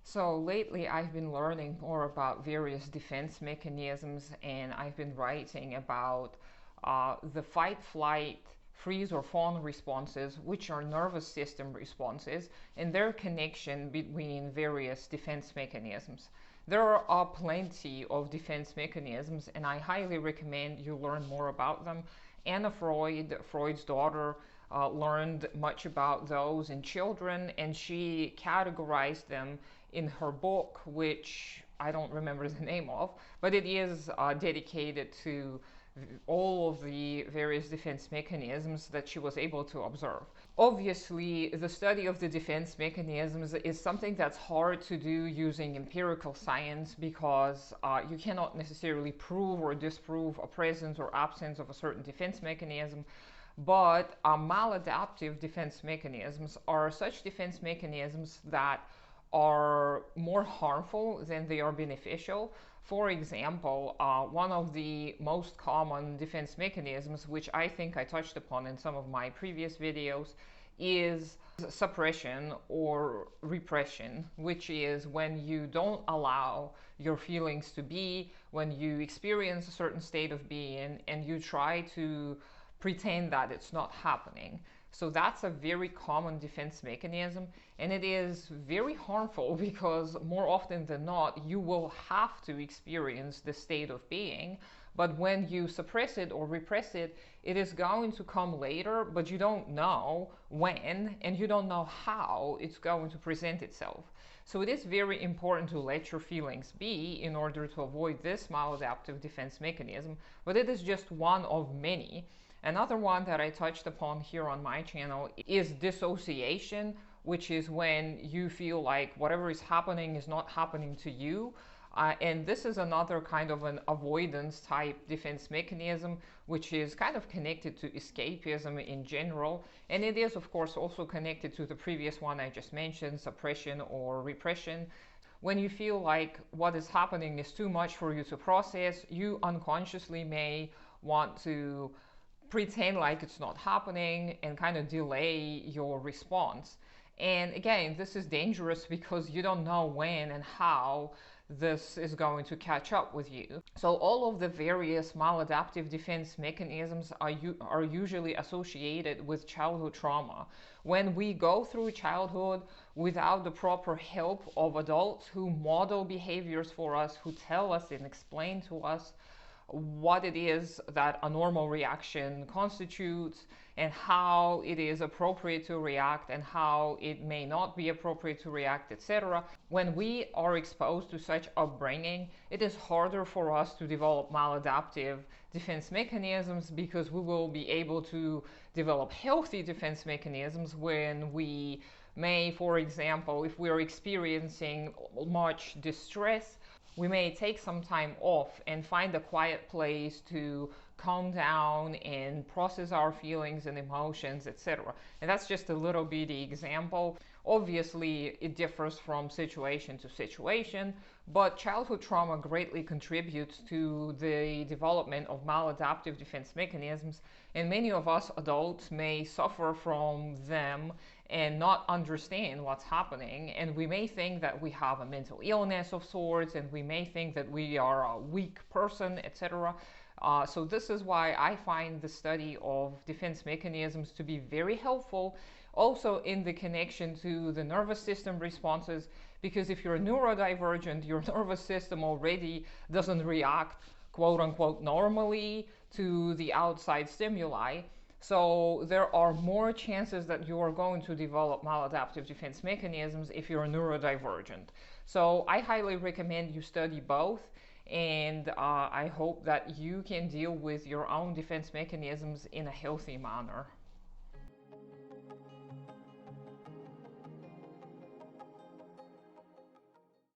So lately, I've been learning more about various defense mechanisms, and I've been writing about the fight, flight, freeze, or fawn responses, which are nervous system responses, and their connection between various defense mechanisms. There are plenty of defense mechanisms, and I highly recommend you learn more about them. Anna Freud, Freud's daughter, learned much about those in children, and she categorized them in her book, which I don't remember the name of, but it is dedicated to all of the various defense mechanisms that she was able to observe. Obviously, the study of the defense mechanisms is something that's hard to do using empirical science because you cannot necessarily prove or disprove a presence or absence of a certain defense mechanism. But maladaptive defense mechanisms are such defense mechanisms that are more harmful than they are beneficial. For example, one of the most common defense mechanisms, which I think I touched upon in some of my previous videos, is suppression or repression, which is when you don't allow your feelings to be, when you experience a certain state of being and you try to pretend that it's not happening. So that's a very common defense mechanism, and it is very harmful because more often than not, you will have to experience the state of being. But when you suppress it or repress it, it is going to come later, but you don't know when and you don't know how it's going to present itself. So it is very important to let your feelings be in order to avoid this maladaptive defense mechanism, but it is just one of many. Another one that I touched upon here on my channel is dissociation, which is when you feel like whatever is happening is not happening to you. And this is another kind of an avoidance type defense mechanism, which is kind of connected to escapism in general. And it is, of course, also connected to the previous one I just mentioned, suppression or repression. When you feel like what is happening is too much for you to process, you unconsciously may want to pretend like it's not happening and kind of delay your response. And again, this is dangerous because you don't know when and how this is going to catch up with you. So all of the various maladaptive defense mechanisms are usually associated with childhood trauma. When we go through childhood without the proper help of adults who model behaviors for us, who tell us and explain to us what it is that a normal reaction constitutes and how it is appropriate to react and how it may not be appropriate to react, etc. When we are exposed to such upbringing, it is harder for us to develop maladaptive defense mechanisms because we will be able to develop healthy defense mechanisms when we may, for example, if we're experiencing much distress, we may take some time off and find a quiet place to calm down and process our feelings and emotions, etc. And that's just a little bitty example. Obviously, it differs from situation to situation, but childhood trauma greatly contributes to the development of maladaptive defense mechanisms, and many of us adults may suffer from them and not understand what's happening, and we may think that we have a mental illness of sorts, and we may think that we are a weak person, etc. So this is why I find the study of defense mechanisms to be very helpful, also in the connection to the nervous system responses, because if you're neurodivergent, your nervous system already doesn't react quote unquote normally to the outside stimuli. So there are more chances that you are going to develop maladaptive defense mechanisms if you're neurodivergent. So I highly recommend you study both, and I hope that you can deal with your own defense mechanisms in a healthy manner.